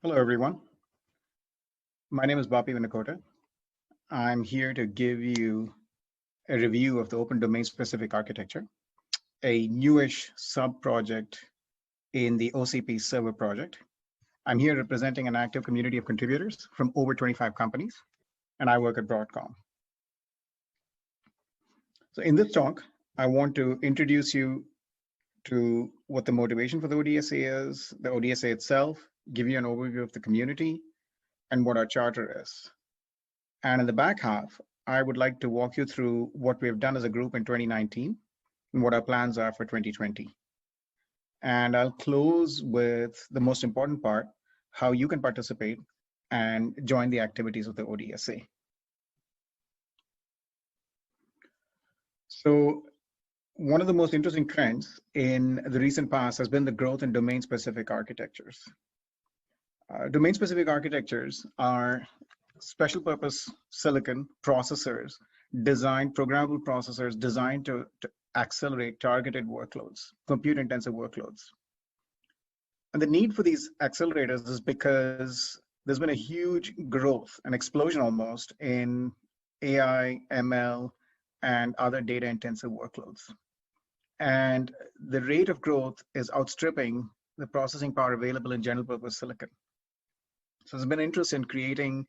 Hello, everyone. My name is Bapi Vinakota. I'm here to give you a review of the Open Domain Specific Architecture, a newish sub-project in the OCP server project. I'm here representing an active community of contributors from over 25 companies, and I work at Broadcom. So in this talk, I want to introduce you to what the motivation for the ODSA is, the ODSA itself, give you an overview of the community, and what our charter is. And in the back half, I would like to walk you through what we have done as a group in 2019 and what our plans are for 2020. And I'll close with the most important part, how you can participate and join the activities of the ODSA. So one of the most interesting trends in the recent past has been the growth in domain-specific architectures. Domain-specific architectures are special purpose silicon processors programmable processors designed to accelerate targeted workloads, compute-intensive workloads. And the need for these accelerators is because there's been a huge growth, an explosion almost, in AI, ML, and other data-intensive workloads. And the rate of growth is outstripping the processing power available in general-purpose silicon. So there's been interest in creating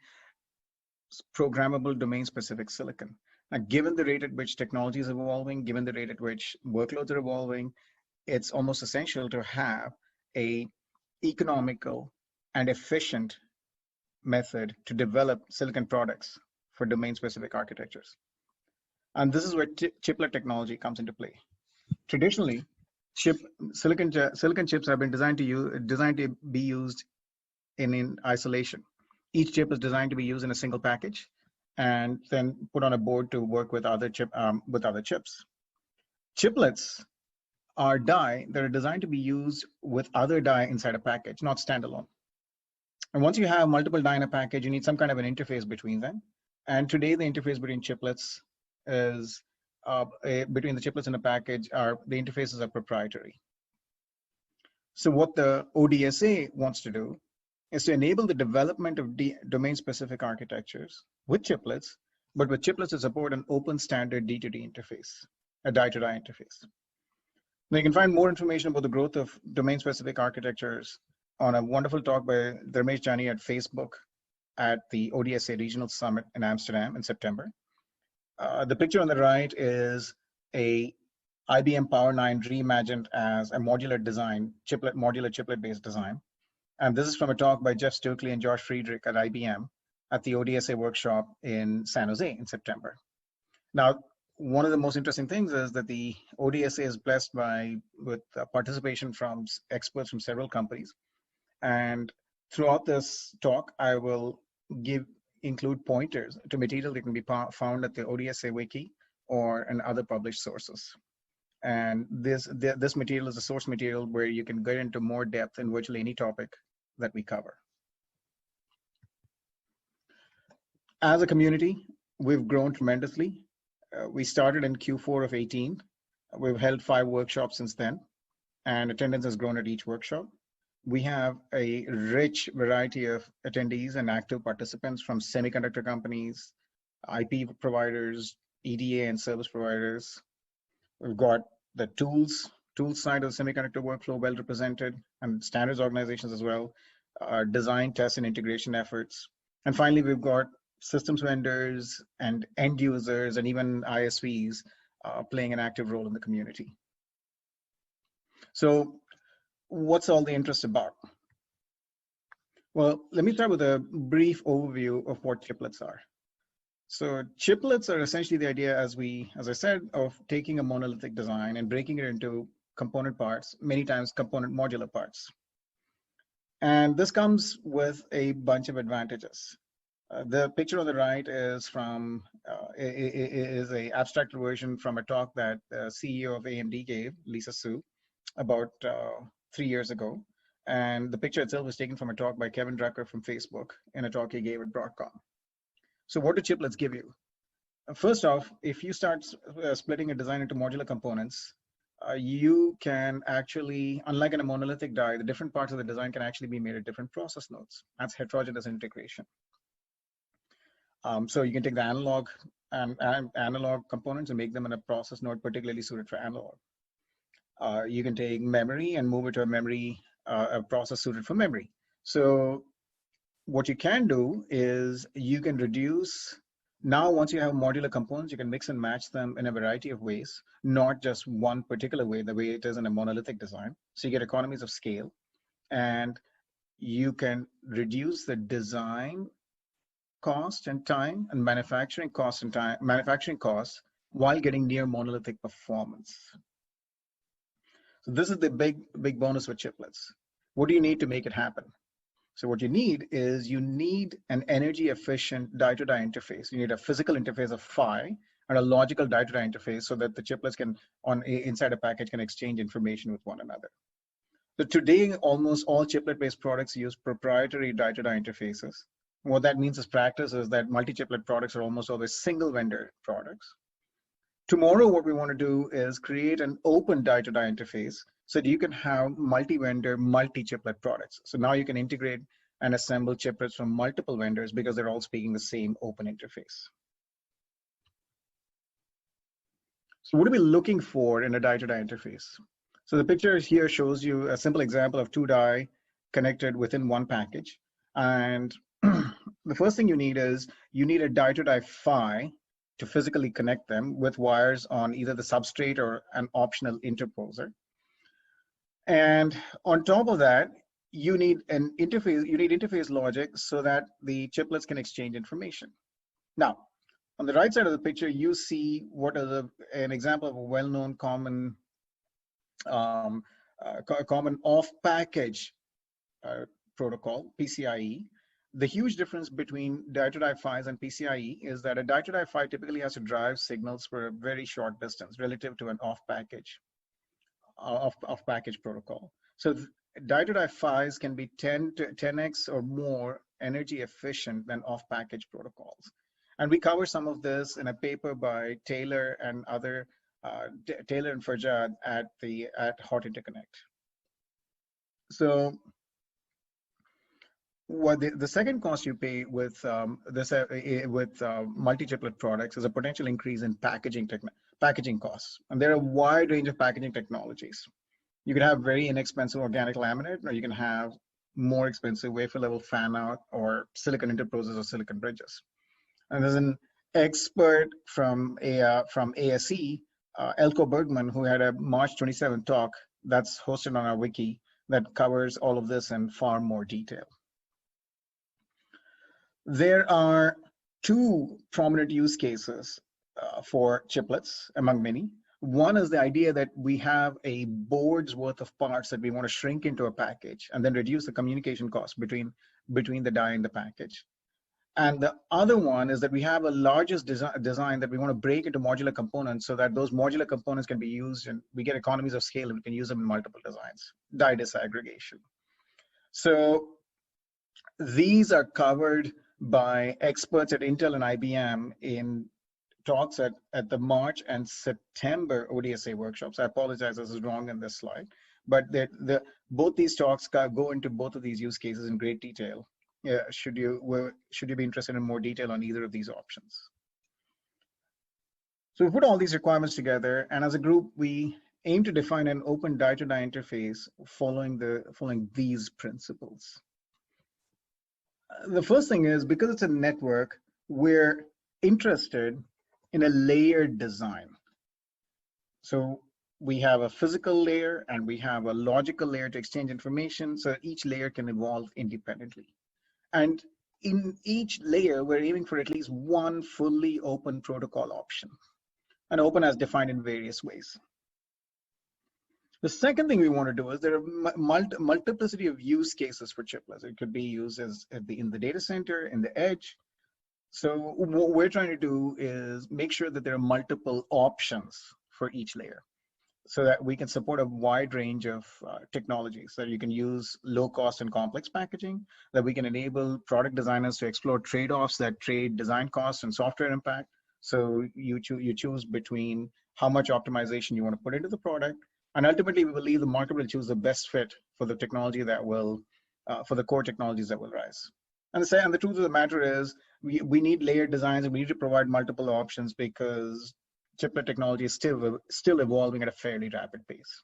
programmable domain-specific silicon. Now, given the rate at which technology is evolving, given the rate at which workloads are evolving, it's almost essential to have a economical and efficient method to develop silicon products for domain-specific architectures. And this is where chiplet technology comes into play. Traditionally, silicon chips have been designed to be used in isolation. Each chip is designed to be used in a single package and then put on a board to work with other chips. Chiplets are die that are designed to be used with other die inside a package, not standalone. And once you have multiple die in a package, you need some kind of an interface between them. And today, the interface between chiplets is between the chiplets in a package the interfaces are proprietary. So what the ODSA wants to do is to enable the development of domain-specific architectures with chiplets, but with chiplets to support an open standard D2D interface, a die-to-die interface. Now you can find more information about the growth of domain-specific architectures on a wonderful talk by Dharmesh Jani at Facebook at the ODSA Regional Summit in Amsterdam in September. The picture on the right is a IBM Power 9 reimagined as a modular design, modular chiplet-based design. And this is from a talk by Jeff Stokely and Josh Friedrich at IBM at the ODSA workshop in San Jose in September. Now, one of the most interesting things is that the ODSA is blessed with participation from experts from several companies. And throughout this talk, I will include pointers to material that can be found at the ODSA wiki or in other published sources. And this material is a source material where you can get into more depth in virtually any topic that we cover. As a community, we've grown tremendously. We started in Q4 of 18. We've held 5 workshops since then, and attendance has grown at each workshop. We have a rich variety of attendees and active participants from semiconductor companies, IP providers, EDA and service providers. We've got the tools side of the semiconductor workflow well represented, and standards organizations as well, design, test, and integration efforts. And finally, we've got systems vendors and end users and even ISVs playing an active role in the community. So what's all the interest about? Well, let me start with a brief overview of what chiplets are. So chiplets are essentially the idea, as I said, of taking a monolithic design and breaking it into component parts, many times component modular parts. And this comes with a bunch of advantages. The picture on the right is from is a abstracted version from a talk that the CEO of AMD gave, Lisa Su, about 3 years ago. And the picture itself was taken from a talk by Kevin Drucker from Facebook in a talk he gave at Broadcom. So what do chiplets give you? First off, if you start splitting a design into modular components, you can actually, unlike in a monolithic die, the different parts of the design can actually be made at different process nodes. That's heterogeneous integration. So you can take the analog and analog components and make them in a process node particularly suited for analog. You can take memory and move it to a memory, a process suited for memory. So what you can do is you can reduce, now once you have modular components, you can mix and match them in a variety of ways, not just one particular way, the way it is in a monolithic design. So you get economies of scale, and you can reduce the design cost and time and manufacturing costs while getting near monolithic performance. So this is the big bonus with chiplets. What do you need to make it happen? So what you need is you need an energy efficient die-to-die interface. You need a physical interface of PHY and a logical die-to-die interface so that the chiplets can, inside a package, can exchange information with one another. So today, almost all chiplet-based products use proprietary die-to-die interfaces. What that means as practice is that multi-chiplet products are almost always single vendor products. Tomorrow, what we want to do is create an open die-to-die interface so that you can have multi-vendor, multi-chiplet products. So now you can integrate and assemble chiplets from multiple vendors because they're all speaking the same open interface. So what are we looking for in a die-to-die interface? So the picture here shows you a simple example of two die connected within one package. And the first thing you need is you need a die-to-die PHY to physically connect them with wires on either the substrate or an optional interposer. And on top of that, you need an interface, you need interface logic so that the chiplets can exchange information. Now, on the right side of the picture, you see what is an example of a well-known common off-package protocol, PCIe. The huge difference between die-to-die PHYs and PCIe is that a die-to-die PHY typically has to drive signals for a very short distance relative to an off-package protocol. So die-to-die PHYs can be 10x or more energy efficient than off-package protocols. And we cover some of this in a paper by Taylor and other, Taylor and Farjad at Hot Interconnect. So what the second cost you pay with multi-chiplet products is a potential increase in packaging costs. And there are a wide range of packaging technologies. You can have very inexpensive organic laminate, or you can have more expensive wafer level fan out or silicon interposers or silicon bridges. And there's an expert from ASE, Elko Bergman, who had a March 27 talk that's hosted on our wiki that covers all of this in far more detail. There are two prominent use cases for chiplets among many. One is the idea that we have a board's worth of parts that we want to shrink into a package and then reduce the communication cost between the die and the package. And the other one is that we have a largest design that we want to break into modular components so that those modular components can be used and we get economies of scale and we can use them in multiple designs, die disaggregation. So these are covered by experts at Intel and IBM in talks at the March and September ODSA workshops. I apologize, this is wrong in this slide, but both these talks go into both of these use cases in great detail. Should you be interested in more detail on either of these options. So we put all these requirements together, and as a group, we aim to define an open die-to-die interface following these principles. The first thing is, because it's a network, we're interested in a layered design. So we have a physical layer and we have a logical layer to exchange information, so each layer can evolve independently. And in each layer, we're aiming for at least one fully open protocol option. And open as defined in various ways. The second thing we want to do is there are multiplicity of use cases for chiplets. It could be used in the data center, in the edge. So what we're trying to do is make sure that there are multiple options for each layer so that we can support a wide range of technologies, that you can use low cost and complex packaging, that we can enable product designers to explore trade-offs that trade design costs and software impact. So you choose between how much optimization you want to put into the product And ultimately, we believe the market will choose the best fit for the technology that will, for the core technologies that will rise. And the truth of the matter is, we need layered designs and we need to provide multiple options because chiplet technology is still evolving at a fairly rapid pace.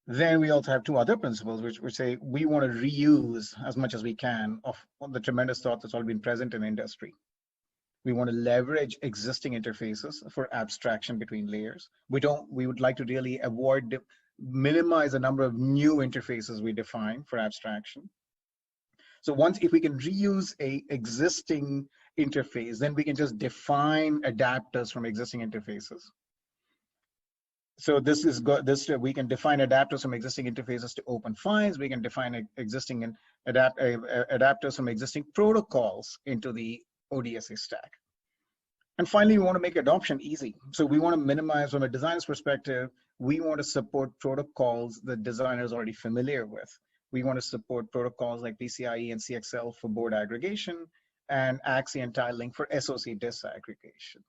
Then we also have two other principles, which say we want to reuse as much as we can of the tremendous thought that's already been present in the industry. We want to leverage existing interfaces for abstraction between layers. We would like to really minimize the number of new interfaces we define for abstraction. So if we can reuse a existing interface, then we can just define adapters from existing interfaces. So we can define adapters from existing interfaces to open files. We can define existing adapters from existing protocols into the ODSA stack. And finally, we want to make adoption easy. So we want to minimize, from a designer's perspective, we want to support protocols that designers are already familiar with. We want to support protocols like PCIe and CXL for board aggregation and AXI and TileLink for SoC disaggregation.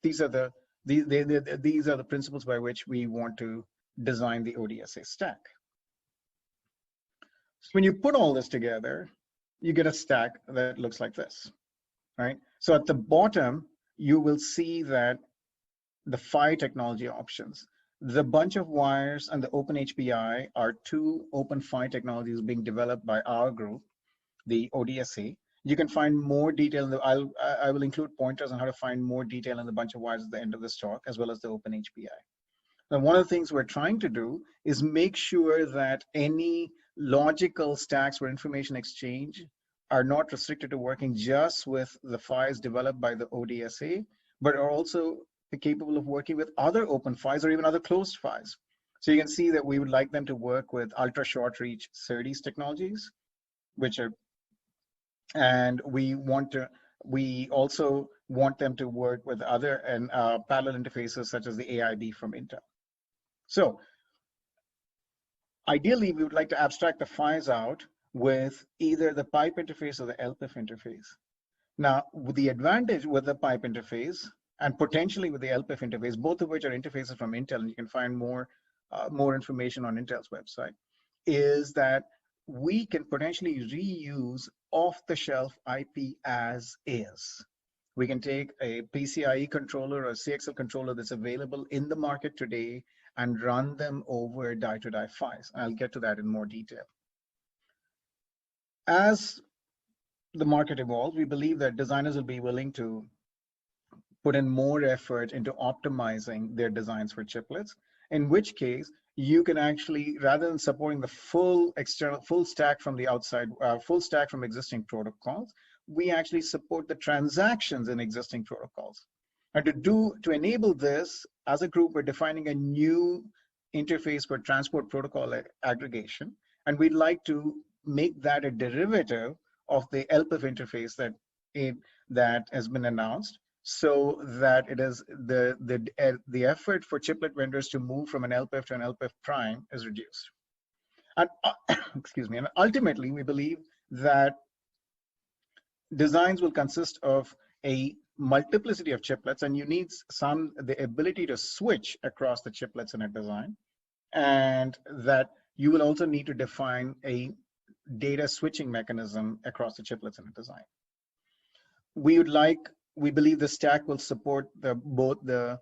These are the principles by which we want to design the ODSA stack. So when you put all this together, you get a stack that looks like this, right? So at the bottom, you will see that the PHY technology options, the bunch of wires and the OpenHPI are two open PHY technologies being developed by our group, the ODSA. You can find more detail. I will include pointers on how to find more detail in the bunch of wires at the end of this talk, as well as the OpenHPI. Now, one of the things we're trying to do is make sure that any logical stacks for information exchange are not restricted to working just with the PHYs developed by the ODSA, but are also capable of working with other open PHYs or even other closed PHYs. So you can see that we would like them to work with ultra short reach SerDes technologies, and we also want them to work with other parallel interfaces such as the AIB from Intel. So ideally, we would like to abstract the PHYs out with either the pipe interface or the LPIF interface. Now, with the advantage with the pipe interface and potentially with the LPIF interface, both of which are interfaces from Intel, and you can find more information on Intel's website, is that we can potentially reuse off-the-shelf IP as is. We can take a PCIe controller or a CXL controller that's available in the market today and run them over die-to-die PHYs. I'll get to that in more detail. As the market evolves, we believe that designers will be willing to put in more effort into optimizing their designs for chiplets, in which case you can actually, rather than supporting the full stack from the outside, full stack from existing protocols, we actually support the transactions in existing protocols. And to enable this, as a group, we're defining a new interface for transport protocol aggregation, and we'd like to make that a derivative of the LPIF interface that has been announced, so that it is the effort for chiplet vendors to move from an LPIF to an LPIF prime is reduced. And excuse me. And ultimately, we believe that designs will consist of a multiplicity of chiplets, and you need the ability to switch across the chiplets in a design, and that you will also need to define a data switching mechanism across the chiplets in a design. We believe the stack will support both the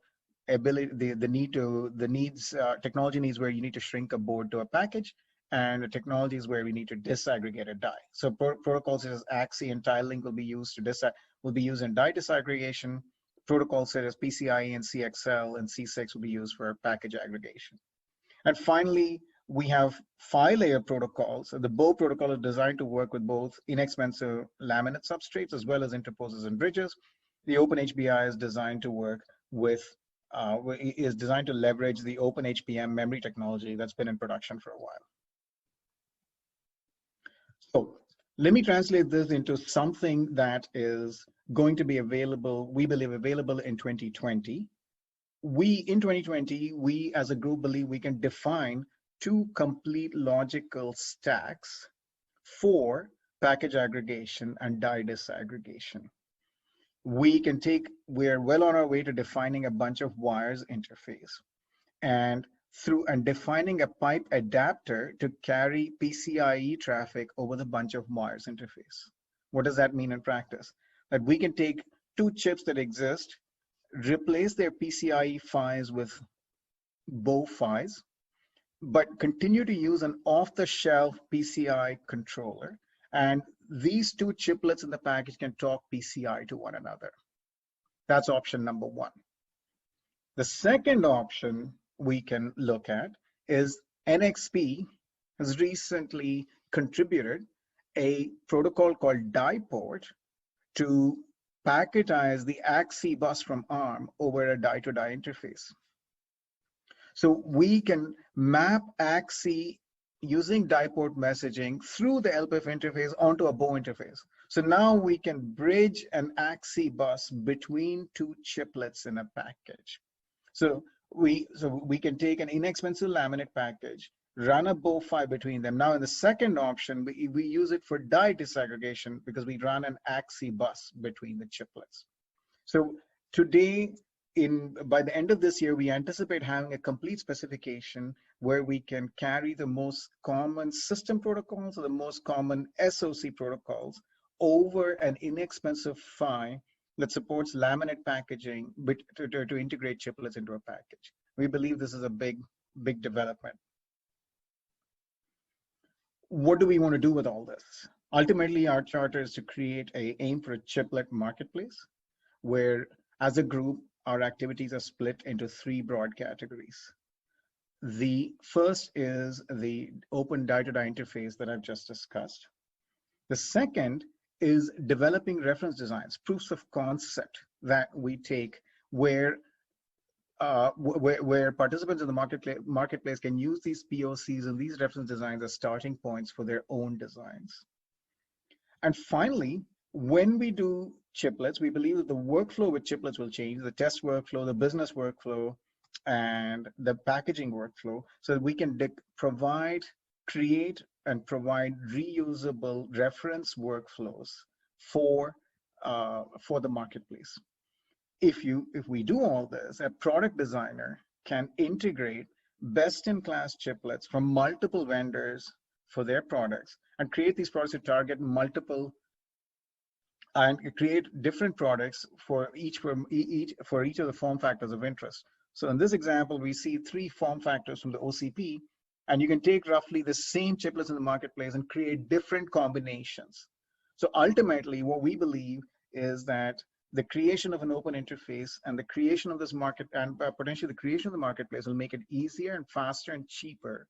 technology needs where you need to shrink a board to a package, and the technologies where we need to disaggregate a die. So protocols such as AXI and TileLink will be used in die disaggregation. Protocols such as PCIe and CXL and C6 will be used for package aggregation. And finally, we have 5-layer protocols. So the BOW protocol is designed to work with both inexpensive laminate substrates as well as interposers and bridges. The OpenHBI is designed to work with, is designed to leverage the OpenHPM memory technology that's been in production for a while. So let me translate this into something that is going to be available, we believe available in 2020. In 2020, we as a group believe we can define 2 complete logical stacks for package aggregation and die disaggregation. We're well on our way to defining a bunch of wires interface. and defining a pipe adapter to carry PCIe traffic over the bunch of wires interface. What does that mean in practice? That we can take two chips that exist, replace their PCIe PHYs with BO PHYs, but continue to use an off-the-shelf PCI controller. And these two chiplets in the package can talk PCI to one another. That's option number one. The second option we can look at is NXP has recently contributed a protocol called DiePort to packetize the AXI bus from ARM over a die-to-die interface. So we can map AXI using DiePort messaging through the LPIF interface onto a BO interface. So now we can bridge an AXI bus between two chiplets in a package. So we can take an inexpensive laminate package, run a BO PHY between them. Now in the second option, we use it for die disaggregation because we run an AXI bus between the chiplets. So today, by the end of this year, we anticipate having a complete specification where we can carry the most common system protocols or the most common SoC protocols over an inexpensive PHY that supports laminate packaging to integrate chiplets into a package. We believe this is a big development. What do we want to do with all this? Ultimately, our charter is to aim for a chiplet marketplace where, as a group, our activities are split into three broad categories. The first is the open die-to-die interface that I've just discussed. The second is developing reference designs, proofs of concept that we take where participants in the marketplace can use these POCs and these reference designs as starting points for their own designs. And finally, when we do chiplets, we believe that the workflow with chiplets will change, the test workflow, the business workflow, and the packaging workflow, so that we can create and provide reusable reference workflows for the marketplace. If we do all this, a product designer can integrate best-in-class chiplets from multiple vendors for their products and create these products to target multiple and create different products for each of the form factors of interest. So in this example, we see three form factors from the OCP, and you can take roughly the same chiplets in the marketplace and create different combinations. So ultimately, what we believe is that the creation of an open interface and the creation of this market and potentially the creation of the marketplace will make it easier and faster and cheaper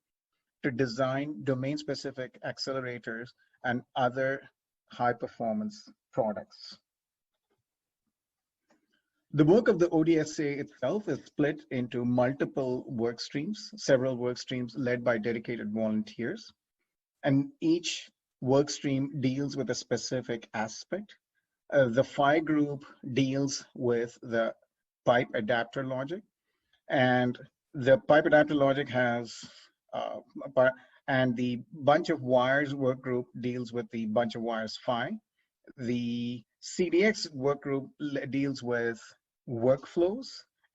to design domain-specific accelerators and other high-performance products. The work of the ODSA itself is split into multiple work streams, several work streams led by dedicated volunteers, and each work stream deals with a specific aspect. The PHY group deals with the pipe adapter logic, and the pipe adapter logic has and the bunch of wires work group deals with the bunch of wires PHY. The CDX work group deals with workflows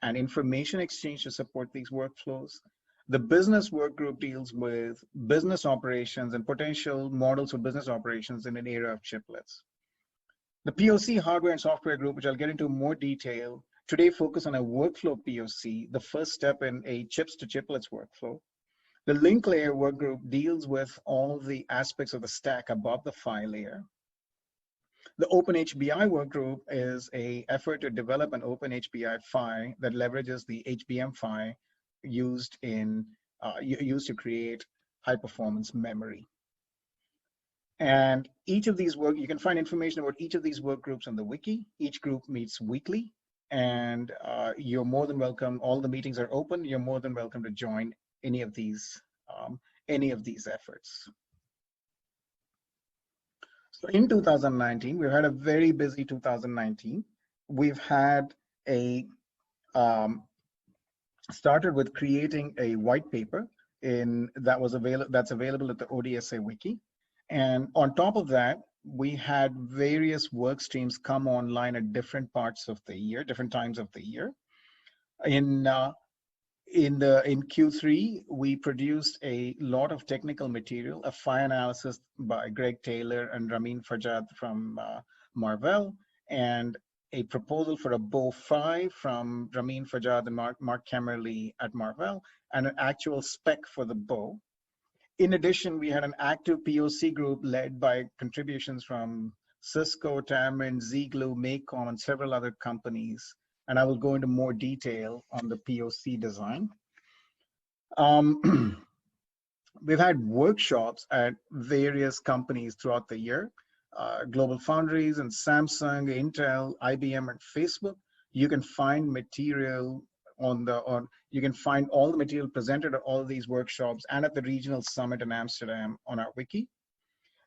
and information exchange to support these workflows. The business work group deals with business operations and potential models for business operations in an era of chiplets. The POC hardware and software group, which I'll get into more detail, today focus on a workflow POC, the first step in a chips to chiplets workflow. The link layer work group deals with all the aspects of the stack above the PHY layer. The Open HBI work group is an effort to develop an Open HBI PHY that leverages the HBM PHY used to create high-performance memory. And each of these you can find information about each of these work groups on the wiki. Each group meets weekly, and you're more than welcome. All the meetings are open. You're more than welcome to join any of these efforts. So in 2019, we've had a very busy 2019. We've had started with creating a white paper that's available at the ODSA wiki. And on top of that, we had various work streams come online at different parts of the year, different times of the year. in Q3, we produced a lot of technical material, a PHY analysis by Greg Taylor and Ramin Fajad from Marvell, and a proposal for a bow PHY from Ramin Fajad and Mark Kemmerly at Marvell, and an actual spec for the bow. In addition, we had an active POC group led by contributions from Cisco, Tamron, Ziegler, Macom, and several other companies. And I will go into more detail on the POC design. We've had workshops at various companies throughout the year, Global Foundries and Samsung, Intel, IBM, and Facebook. You can find material you can find all the material presented at all of these workshops and at the regional summit in Amsterdam on our wiki.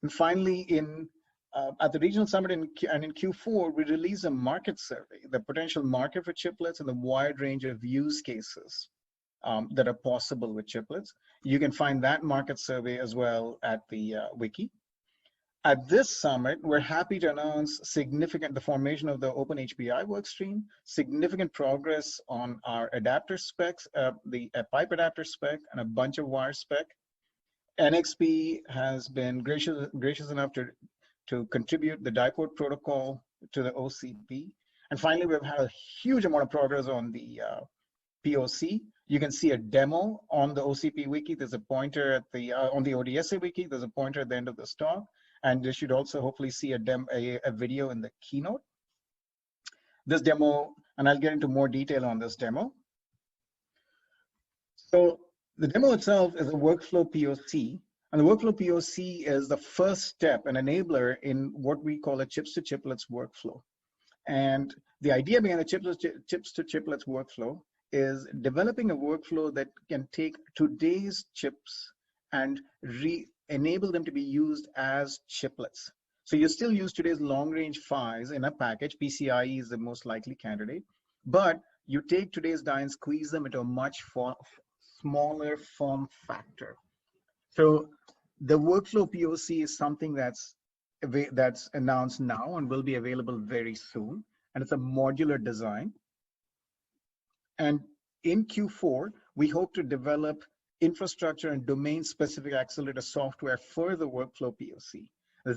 And finally, at the regional summit in Q4, we released a market survey, the potential market for chiplets and the wide range of use cases that are possible with chiplets. You can find that market survey as well at the wiki. At this summit, we're happy to announce the formation of the Open HPI workstream, significant progress on our adapter specs, a pipe adapter spec, and a bunch of wire spec. NXP has been gracious enough to contribute the diport protocol to the OCP. And finally, we've had a huge amount of progress on the POC. You can see a demo on the OCP wiki. There's a pointer at on the ODSA wiki. There's a pointer at the end of this talk. And you should also hopefully see a video in the keynote. This demo, and I'll get into more detail on this demo. So the demo itself is a workflow POC. And the workflow POC is the first step, an enabler in what we call a chips to chiplets workflow. And the idea behind the chips to chiplets workflow is developing a workflow that can take today's chips and enable them to be used as chiplets. So you still use today's long-range PHYs in a package. PCIe is the most likely candidate, but you take today's die and squeeze them into a much smaller form factor. So the workflow POC is something that's announced now and will be available very soon. And it's a modular design. And in Q4, we hope to develop infrastructure and domain-specific accelerator software for the workflow POC.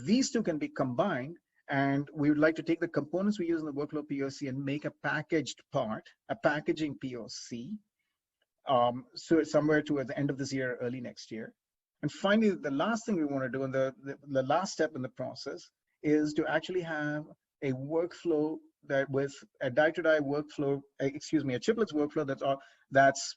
These two can be combined, and we would like to take the components we use in the workflow POC and make a packaged part, a packaging POC, so somewhere towards the end of this year, early next year. And finally, the last thing we want to do, and the last step in the process, is to actually have a workflow that with a die-to-die workflow, a chiplets workflow that's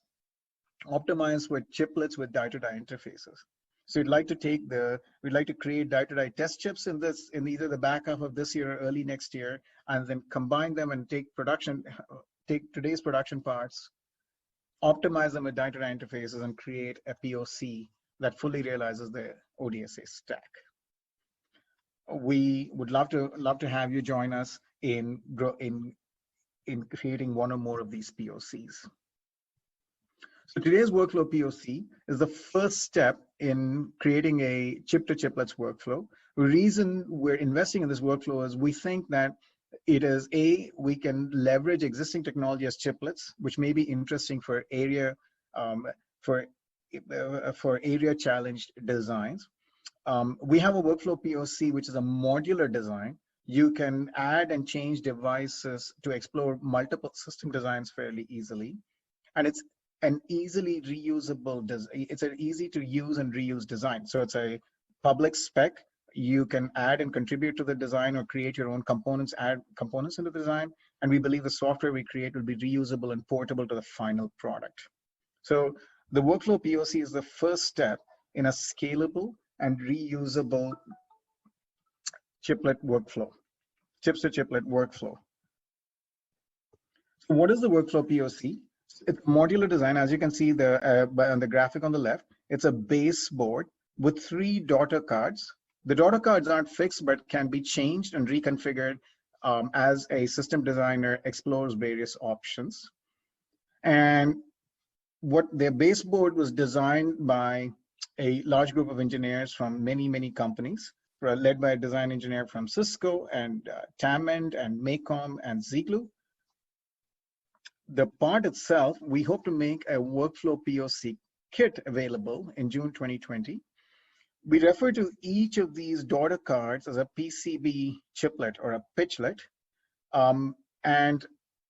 optimized with chiplets with die-to-die interfaces. So we'd like to create die-to-die test chips in either the back half of this year or early next year, and then combine them and take today's production parts, optimize them with die-to-die interfaces, and create a POC that fully realizes the ODSA stack. We would love to have you join us in creating one or more of these POCs. So today's workflow POC is the first step in creating a chip-to-chiplets workflow. The reason we're investing in this workflow is we think that we can leverage existing technology as chiplets, which may be interesting for area challenged designs. We have a workflow POC, which is a modular design. You can add and change devices to explore multiple system designs fairly easily. And it's an easily reusable, it's an easy to use and reuse design. So it's a public spec. You can add and contribute to the design or create your own components, add components into the design. And we believe the software we create will be reusable and portable to the final product. So the workflow POC is the first step in a scalable and reusable chiplet workflow, chips to chiplet workflow. So what is the workflow POC? It's modular design. As you can see on the graphic on the left, it's a base board with 3 daughter cards. The daughter cards aren't fixed, but can be changed and reconfigured as a system designer explores various options. And their baseboard was designed by a large group of engineers from many companies, led by a design engineer from Cisco and Tamron and Macom and Ziegler. The part itself, we hope to make a workflow POC kit available in June 2020. We refer to each of these daughter cards as a PCB chiplet or a pitchlet. And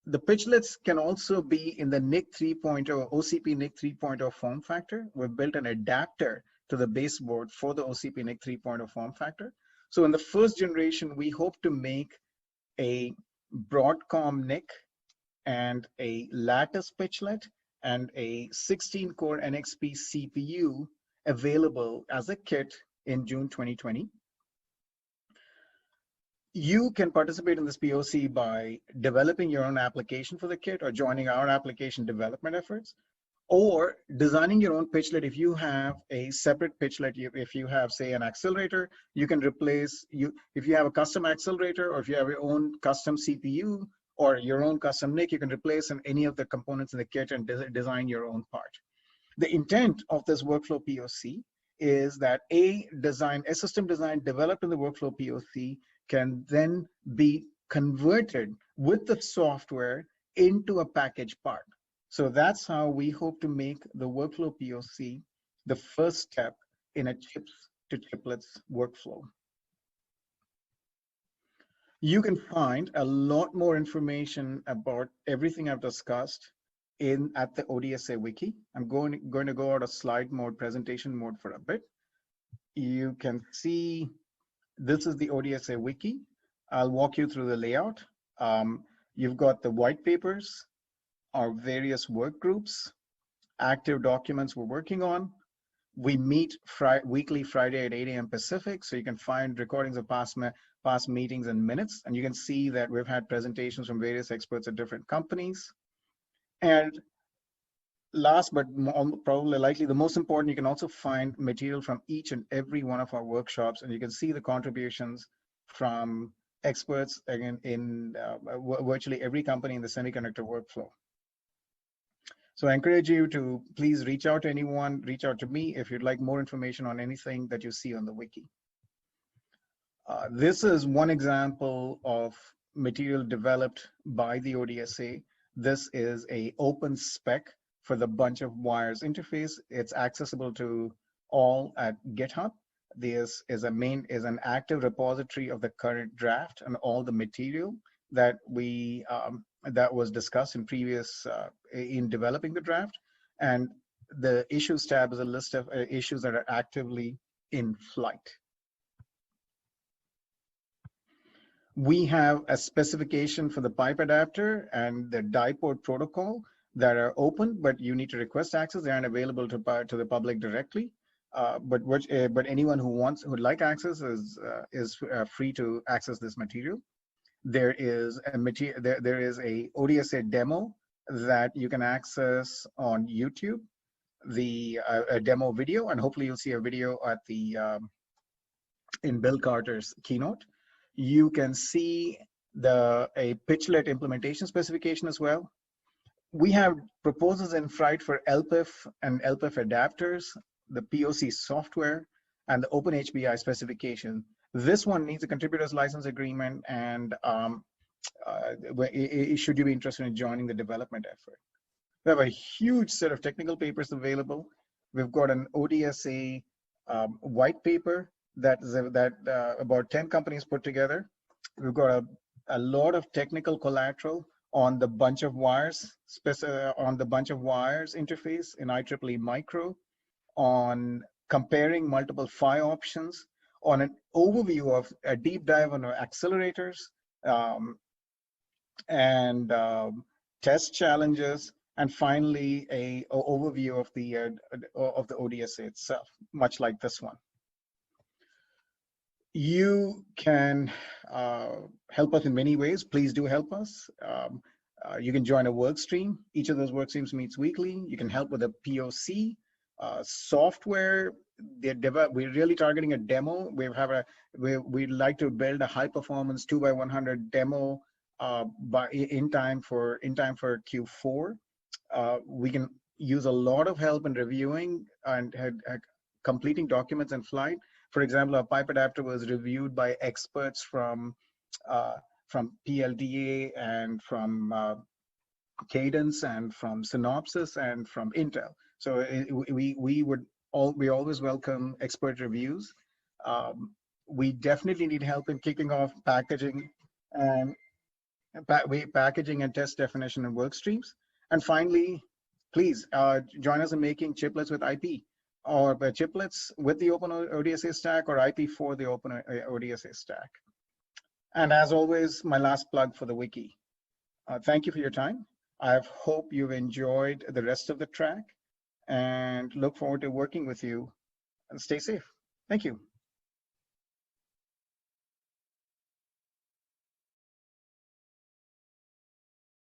the pitchlets can also be in the NIC 3.0, OCP NIC 3.0 form factor. We've built an adapter to the baseboard for the OCP NIC 3.0 form factor. So in the first generation, we hope to make a Broadcom NIC and a Lattice pitchlet and a 16-core NXP CPU available as a kit in June 2020. You can participate in this POC by developing your own application for the kit or joining our application development efforts, or designing your own pitchlet. If you have a separate pitchlet, if you have, say, an accelerator, you can replace, if you have a custom accelerator or if you have your own custom CPU or your own custom NIC, you can replace any of the components in the kit and design your own part. The intent of this workflow POC is that a system design developed in the workflow POC can then be converted with the software into a packaged part. So that's how we hope to make the workflow POC the first step in a chips to chiplets workflow. You can find a lot more information about everything I've discussed at the ODSA wiki. I'm going to go out of slide mode, presentation mode for a bit. You can see this is the ODSA wiki. I'll walk you through the layout. You've got the white papers, our various work groups, active documents we're working on. We meet weekly Friday at 8 a.m. Pacific, so you can find recordings of past meetings and minutes, and you can see that we've had presentations from various experts at different companies. And last but probably likely the most important, you can also find material from each and every one of our workshops, and you can see the contributions from experts again in virtually every company in the semiconductor workflow. So I encourage you to please reach out to anyone, reach out to me if you'd like more information on anything that you see on the wiki. This is one example of material developed by the ODSA. This is an open spec for the bunch of wires interface. It's accessible to all at GitHub. This is an active repository of the current draft and all the material that that was discussed in previous in developing the draft. And the issues tab is a list of issues that are actively in flight. We have a specification for the pipe adapter and the diport protocol that are open, but you need to request access. They aren't available to the public directly. But anyone who would like access is free to access this material. There is a ODSA demo that you can access on YouTube, a demo video, and hopefully you'll see a video at in Bill Carter's keynote. You can see a pitchlet implementation specification as well. We have proposals in flight for LPIF and LPIF adapters, the POC software, and the OpenHBI specification. This one needs a contributor's license agreement, and should you be interested in joining the development effort. We have a huge set of technical papers available. We've got an ODSA white paper that about 10 companies put together. We've got a lot of technical collateral on the bunch of wires, interface in IEEE micro, on comparing multiple PHY options, on an overview of a deep dive on accelerators, and test challenges, and finally a overview of the ODSA itself, much like this one. You can help us in many ways. Please do help us. You can join a work stream. Each of those work streams meets weekly. You can help with a POC. Software, we're really targeting a demo. We'd like to build a high performance 2x100 demo in time for Q4. We can use a lot of help in reviewing and completing documents in flight. For example, our pipe adapter was reviewed by experts from PLDA and from Cadence and from Synopsys and from Intel. So we always welcome expert reviews. We definitely need help in kicking off packaging and test definition and work streams. And finally, please join us in making chiplets with IP, or chiplets with the Open ODSA stack, or IP for the Open ODSA stack. And as always, my last plug for the wiki. Thank you for your time. I hope you've enjoyed the rest of the track and look forward to working with you. And stay safe. Thank you.